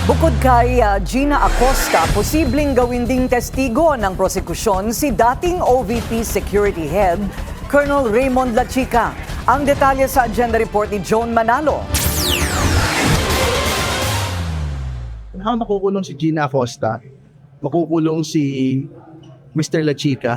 Bukod kay Gina Acosta, posibleng gawin ding testigo ng prosekusyon si dating OVP Security Head, Colonel Raymond Lachica. Ang detalye sa agenda report ni Joan Manalo. Habang makukulong si Gina Acosta, makukulong si Mr. Lachica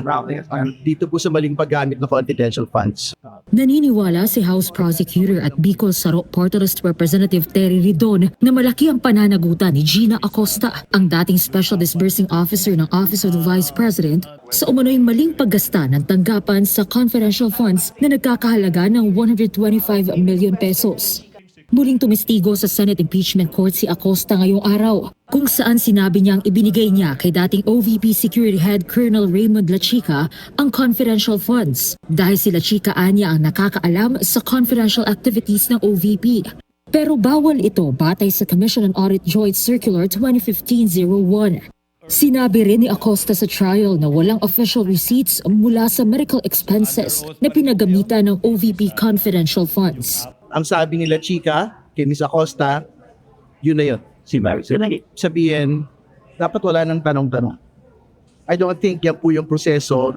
dito po sa maling paggamit ng confidential funds. Naniniwala si House Prosecutor at Bicol Sarok Portalist Representative Terry Ridon na malaki ang pananagutan ni Gina Acosta, ang dating Special Disbursing Officer ng Office of the Vice President, sa umano'y maling paggasta ng tanggapan sa confidential funds na nagkakahalaga ng 125 million pesos. Muling tumestigo sa Senate Impeachment Court si Acosta ngayong araw, kung saan sinabi niyang ibinigay niya kay dating OVP Security Head Colonel Raymond Lachica ang confidential funds dahil si Lachica anya ang nakakaalam sa confidential activities ng OVP. Pero bawal ito batay sa Commission on Audit Joint Circular 2015-01. Sinabi rin ni Acosta sa trial na walang official receipts mula sa medical expenses na pinagamitan ng OVP confidential funds. Ang sabi ni Lachica kay Ms. Acosta, yun na yun. Sabihin, dapat wala ng tanong-tanong. I don't think yan po yung proseso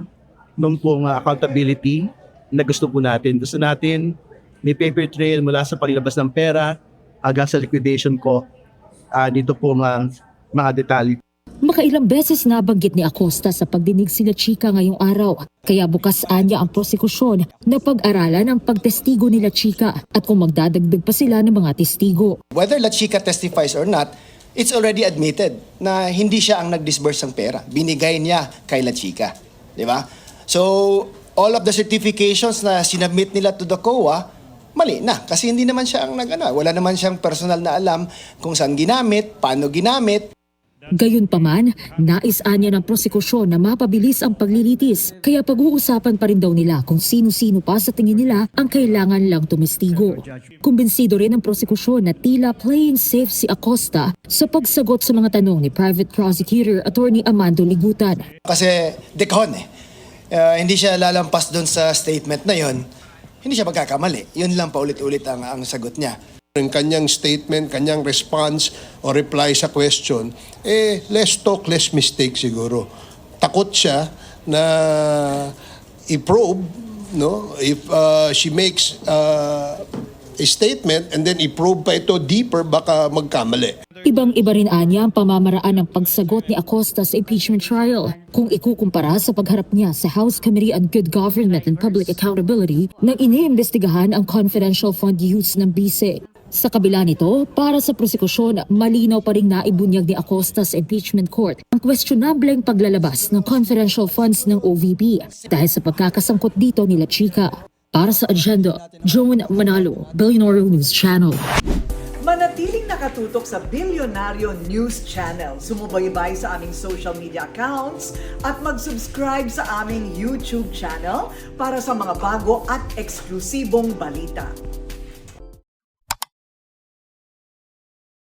ng pong accountability na gusto po natin. Gusto natin may paper trail mula sa paglabas ng pera hanggang sa liquidation ko. Dito po mga detalye. Makailang beses nabanggit ni Acosta sa pagdinig si Lachica ngayong araw, kaya bukas anya ang prosekusyon na pag-aralan ang pagtestigo ni Lachica at kung magdadagdag pa sila ng mga testigo. Whether Lachica testifies or not, it's already admitted na hindi siya ang nag-disburse ng pera. Binigay niya kay Lachica. Di ba? So, all of the certifications na sinubmit nila to the COA, mali na. Kasi hindi naman siya ang wala naman siyang personal na alam kung saan ginamit, paano ginamit. Gayunpaman, nais anya ng prosekusyon na mapabilis ang paglilitis, kaya pag-uusapan pa rin daw nila kung sino-sino pa sa tingin nila ang kailangan lang tumestigo. Kumbinsido rin ang prosekusyon na tila playing safe si Acosta sa pagsagot sa mga tanong ni Private Prosecutor Attorney Amando Ligutan. Kasi dekon hindi siya lalampas doon sa statement na yon. Hindi siya magkakamali. Yun lang paulit-ulit ang sagot niya. Yung kanyang statement, kanyang response o reply sa question, less talk, less mistake siguro. Takot siya na i-probe, no? If she makes a statement and then i-probe pa ito deeper, baka magkamali. Ibang-iba rin anya ang pamamaraan ng pagsagot ni Acosta sa impeachment trial kung ikukumpara sa pagharap niya sa House Committee on Good Government and Public Accountability nang iniimbestigahan ang confidential fund use ng BISE. Sa kabila nito, para sa prosekusyon, malinaw pa rin naibunyag ni Acosta sa impeachment court ang questionableng paglalabas ng confidential funds ng OVP dahil sa pagkakasangkot dito ni Lachica. Para sa agenda, Joan Manalo, Billionaire News Channel. Manatiling nakatutok sa Bilyonaryo News Channel. Sumubaybay sa aming social media accounts at mag-subscribe sa aming YouTube channel para sa mga bago at eksklusibong balita.